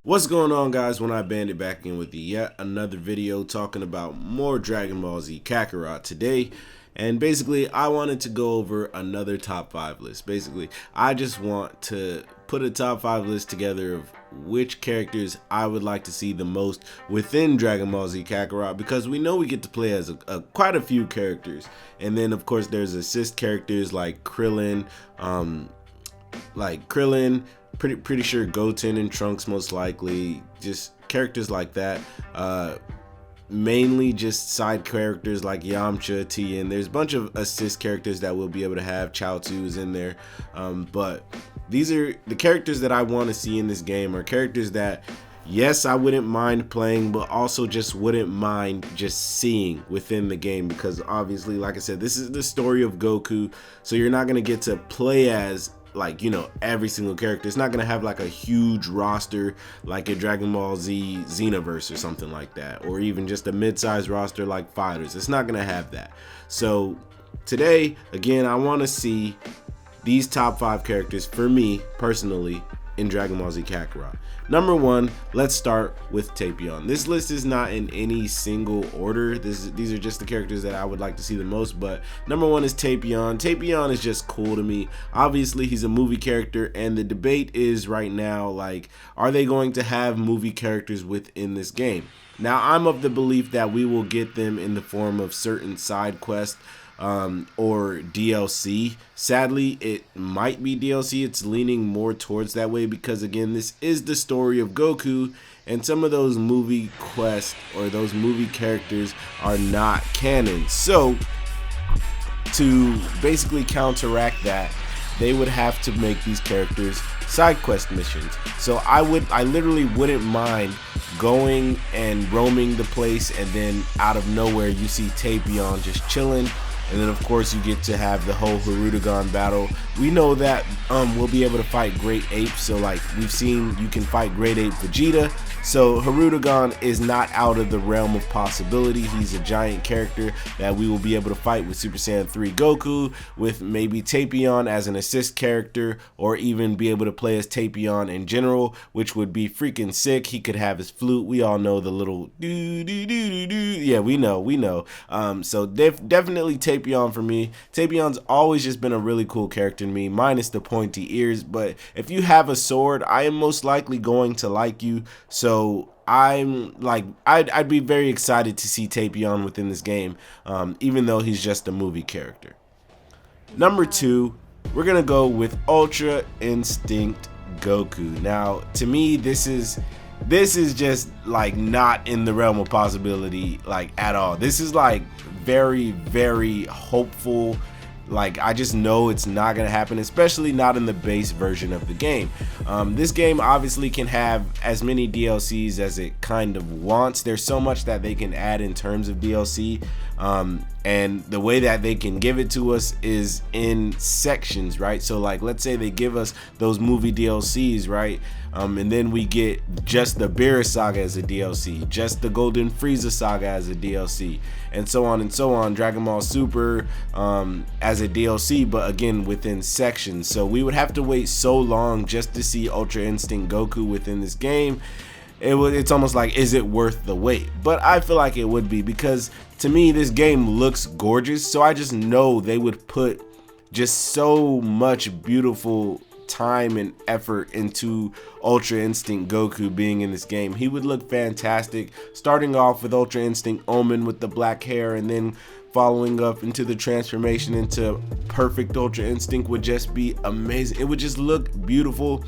What's going on, guys? OneEyedBandit back in with yet another video talking about more Dragon Ball Z Kakarot today. And basically, I wanted to go over another top 5 list. Basically, I just want to put a top 5 list together of which characters I would like to see the most within Dragon Ball Z Kakarot, because we know we get to play as quite a few characters. And then, of course, there's assist characters like Krillin, pretty sure Goten and Trunks most likely, just characters like that. Mainly just side characters like Yamcha, Tien. There's a bunch of assist characters that we'll be able to have. Chaozu is in there, but these are the characters that I want to see in this game, are characters that, yes, I wouldn't mind playing, but also just wouldn't mind just seeing within the game, because obviously, like I said, this is the story of Goku, so you're not going to get to play as, like, you know, every single character. It's not gonna have like a huge roster like a Dragon Ball Z Xenoverse or something like that, or even just a mid-sized roster like Fighters. It's not gonna have that. So today, again, I want to see these top 5 characters for me personally in Dragon Ball Z Kakarot. Number 1, let's start with Tapeon. This list is not in any single order. These are just the characters that I would like to see the most, but number 1 is Tapeon. Tapeon is just cool to me. Obviously, he's a movie character, and the debate is right now, like, are they going to have movie characters within this game? Now, I'm of the belief that we will get them in the form of certain side quests, or DLC. Sadly, it might be DLC. It's leaning more towards that way because, again, this is the story of Goku, and some of those movie quests or those movie characters are not canon. So to basically counteract that, they would have to make these characters side quest missions. So I literally wouldn't mind going and roaming the place, and then out of nowhere you see Tapeon just chilling. And then, of course, you get to have the whole Hirudegarn battle. We know that we'll be able to fight Great Ape. So, like, we've seen you can fight Great Ape Vegeta. So Hirudegarn is not out of the realm of possibility. He's a giant character that we will be able to fight with Super Saiyan 3 Goku, with maybe Tapeon as an assist character, or even be able to play as Tapeon in general, which would be freaking sick. He could have his flute. We all know the little do. Yeah, we know. So definitely Tapeon for me. Tapeon's always just been a really cool character to me, minus the pointy ears. But if you have a sword, I am most likely going to like you. So I'm like, I'd be very excited to see Tapeon within this game, even though he's just a movie character. Number 2, we're gonna go with Ultra Instinct Goku. Now, to me, this is just like not in the realm of possibility, like, at all. This is like very, very hopeful. Like, I just know it's not gonna happen, especially not in the base version of the game. This game obviously can have as many DLCs as it kind of wants. There's so much that they can add in terms of DLC, and the way that they can give it to us is in sections, right? So, like, let's say they give us those movie DLCs, right? And then we get just the Beerus saga as a DLC, just the Golden Frieza saga as a DLC, and so on and so on. Dragon Ball Super as a DLC, but again within sections. So we would have to wait so long just to see Ultra Instinct Goku within this game. It's almost like, is it worth the wait? But I feel like it would be, because to me this game looks gorgeous. So I just know they would put just so much beautiful time and effort into Ultra Instinct Goku being in this game. He would look fantastic, starting off with Ultra Instinct Omen with the black hair, and then following up into the transformation into perfect Ultra Instinct would just be amazing. It would just look beautiful.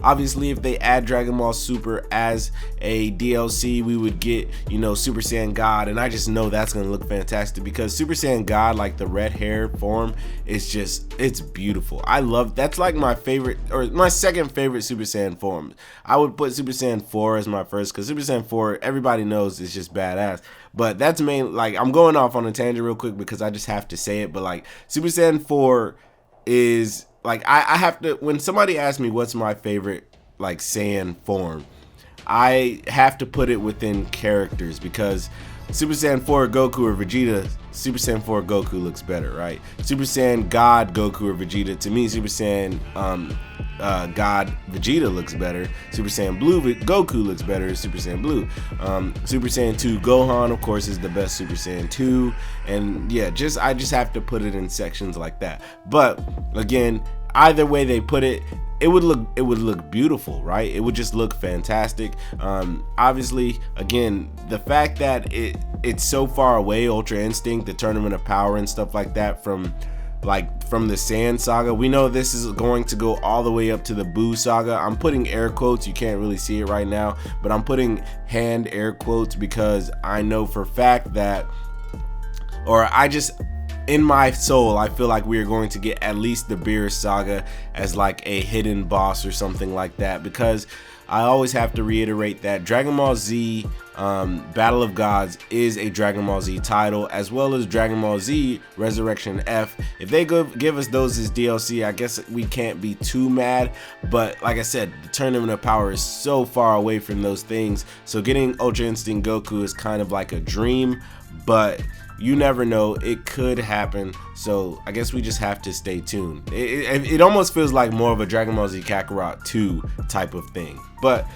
Obviously, if they add Dragon Ball Super as a DLC, we would get, you know, Super Saiyan God, and I just know that's gonna look fantastic, because Super Saiyan God, like the red hair form, is just, it's beautiful. I love, that's like my favorite, or my second favorite Super Saiyan form. I would put Super Saiyan 4 as my first, because Super Saiyan 4, everybody knows, is just badass. But that's main, like, I'm going off on a tangent real quick because I just have to say it, but like, Super Saiyan 4 is, like, I have to, when somebody asks me what's my favorite, like, Saiyan form, I have to put it within characters, because Super Saiyan 4 Goku or Vegeta, Super Saiyan 4 Goku looks better, right? Super Saiyan God Goku or Vegeta, to me, Super Saiyan God Vegeta looks better. Super Saiyan Blue Goku looks better as Super Saiyan Blue. Super Saiyan 2 Gohan, of course, is the best Super Saiyan 2. And yeah, I just have to put it in sections like that. But again, either way they put it, it would look beautiful, right? It would just look fantastic. Obviously, again, the fact that it's so far away, Ultra Instinct, the Tournament of Power and stuff like that, from the Saiyan saga, we know this is going to go all the way up to the Buu saga. I'm putting air quotes, you can't really see it right now, but I'm putting hand air quotes because I know for a fact that, in my soul, I feel like we are going to get at least the Beerus saga as like a hidden boss or something like that, because I always have to reiterate that Dragon Ball Z Battle of Gods is a Dragon Ball Z title, as well as Dragon Ball Z Resurrection F. If they give us those as DLC, I guess we can't be too mad, but like I said, the Tournament of Power is so far away from those things, so getting Ultra Instinct Goku is kind of like a dream, but you never know, it could happen, so I guess we just have to stay tuned. It almost feels like more of a Dragon Ball Z Kakarot 2 type of thing, but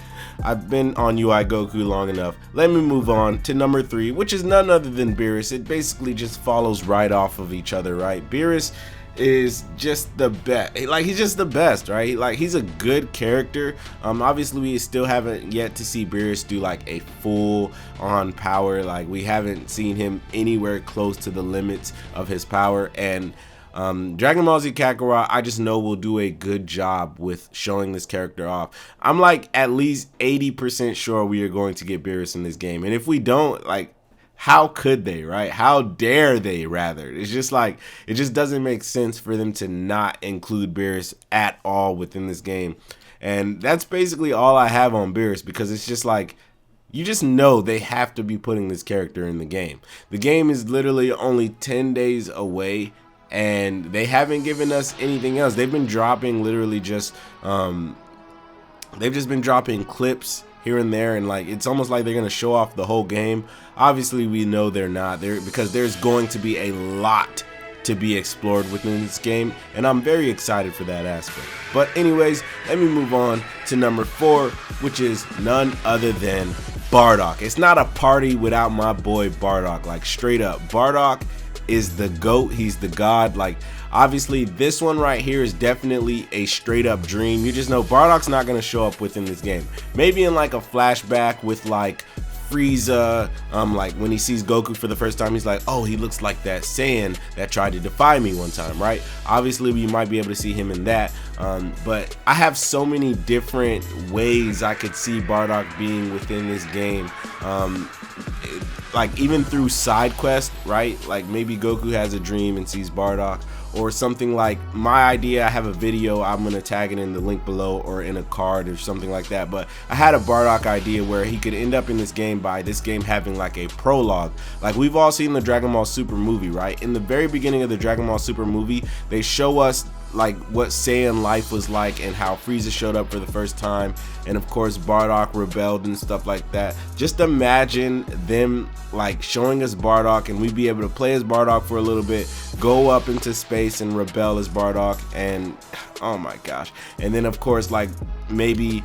I've been on UI Goku long enough. Let me move on to number 3, which is none other than Beerus. It basically just follows right off of each other, right? Beerus is just the best. Like, he's just the best, right? Like, he's a good character. Obviously we still haven't yet to see Beerus do like a full on power. Like, we haven't seen him anywhere close to the limits of his power, and Dragon Ball Z Kakarot, I just know will do a good job with showing this character off. I'm like at least 80% sure we are going to get Beerus in this game, and if we don't, like, how could they, right? How dare they, rather? It's just like, it just doesn't make sense for them to not include Beerus at all within this game. And that's basically all I have on Beerus, because it's just like, you just know they have to be putting this character in the game. The game is literally only 10 days away, and they haven't given us anything else. They've been dropping literally just, they've just been dropping clips here and there, and like, it's almost like they're gonna show off the whole game. Obviously we know they're not there, because there's going to be a lot to be explored within this game, and I'm very excited for that aspect. But anyways, let me move on to number 4, which is none other than Bardock. It's not a party without my boy Bardock. Like, straight up, Bardock is the GOAT. He's the god. Like, obviously this one right here is definitely a straight up dream. You just know Bardock's not going to show up within this game. Maybe in like a flashback with like Frieza, like when he sees Goku for the first time, he's like, oh, he looks like that Saiyan that tried to defy me one time, right? Obviously we might be able to see him in that, but I have so many different ways I could see Bardock being within this game. Like, even through side quest, right? Like, maybe Goku has a dream and sees Bardock, or something like my idea. I have a video, I'm gonna tag it in the link below or in a card or something like that, but I had a Bardock idea where he could end up in this game by this game having like a prologue. Like, we've all seen the Dragon Ball Super movie, right? In the very beginning of the Dragon Ball Super movie, they show us like what Saiyan life was like and how Frieza showed up for the first time, and of course Bardock rebelled and stuff like that. Just imagine them like showing us Bardock, and we'd be able to play as Bardock for a little bit, go up into space and rebel as Bardock, and oh my gosh. And then of course, like, maybe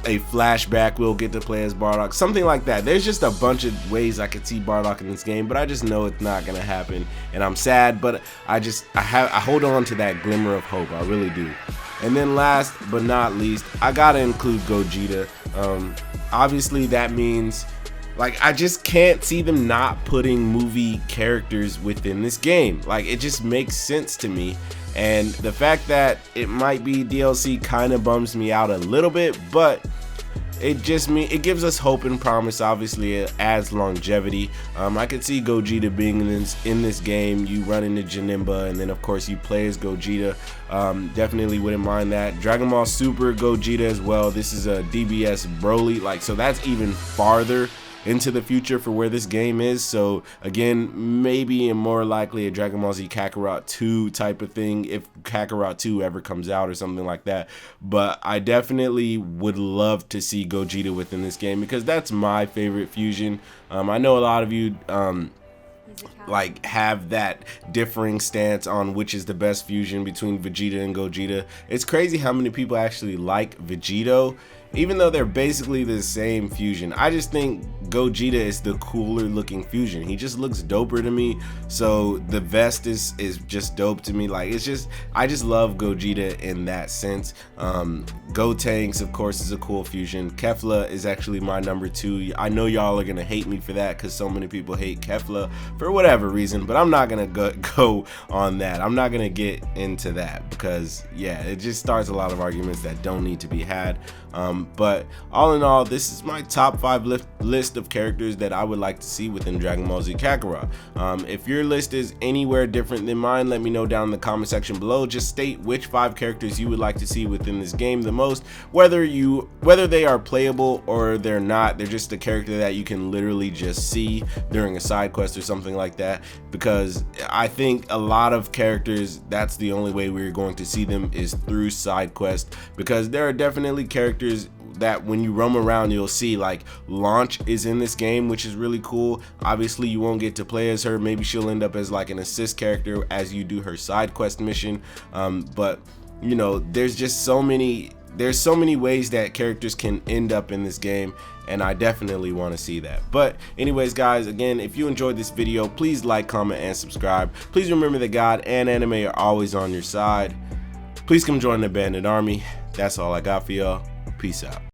a flashback, we'll get to play as Bardock, something like that. There's just a bunch of ways I could see Bardock in this game, but I just know it's not gonna happen, and I'm sad, but I hold on to that glimmer of hope. I really do. And then last but not least, I gotta include Gogeta. Obviously that means, like, I just can't see them not putting movie characters within this game. Like, it just makes sense to me. And the fact that it might be DLC kind of bums me out a little bit, but it gives us hope and promise. Obviously it adds longevity. I could see Gogeta being in this game. You run into Janemba, and then of course you play as Gogeta. Definitely wouldn't mind that. Dragon Ball Super Gogeta as well. This is a DBS Broly, like, so that's even farther into the future for where this game is. So again, maybe and more likely a Dragon Ball Z Kakarot 2 type of thing, if Kakarot 2 ever comes out or something like that. But I definitely would love to see Gogeta within this game, because that's my favorite fusion. I know a lot of you like have that differing stance on which is the best fusion between Vegeta and Gogeta. It's crazy how many people actually like Vegito, even though they're basically the same fusion. I just think Gogeta is the cooler looking fusion. He just looks doper to me. So the vest is just dope to me. Like, it's just, I just love Gogeta in that sense. Gotenks, of course, is a cool fusion. Kefla is actually my number 2. I know y'all are gonna hate me for that because so many people hate Kefla for whatever reason, but I'm not gonna go on that. I'm not gonna get into that because, yeah, it just starts a lot of arguments that don't need to be had. But all in all, this is my top 5 list of characters that I would like to see within Dragon Ball Z Kakarot. If your list is anywhere different than mine, let me know down in the comment section below. Just state which 5 characters you would like to see within this game the most, whether they are playable or they're not. They're just a character that you can literally just see during a side quest or something like that, because I think a lot of characters, that's the only way we're going to see them is through side quest, because there are definitely characters that when you roam around you'll see, like Launch is in this game, which is really cool. Obviously you won't get to play as her, maybe she'll end up as like an assist character as you do her side quest mission, but you know, there's so many ways that characters can end up in this game, and I definitely want to see that. But anyways guys, again, if you enjoyed this video, please like, comment, and subscribe. Please remember that God and anime are always on your side. Please come join the Bandit Army. That's all I got for y'all. Peace out.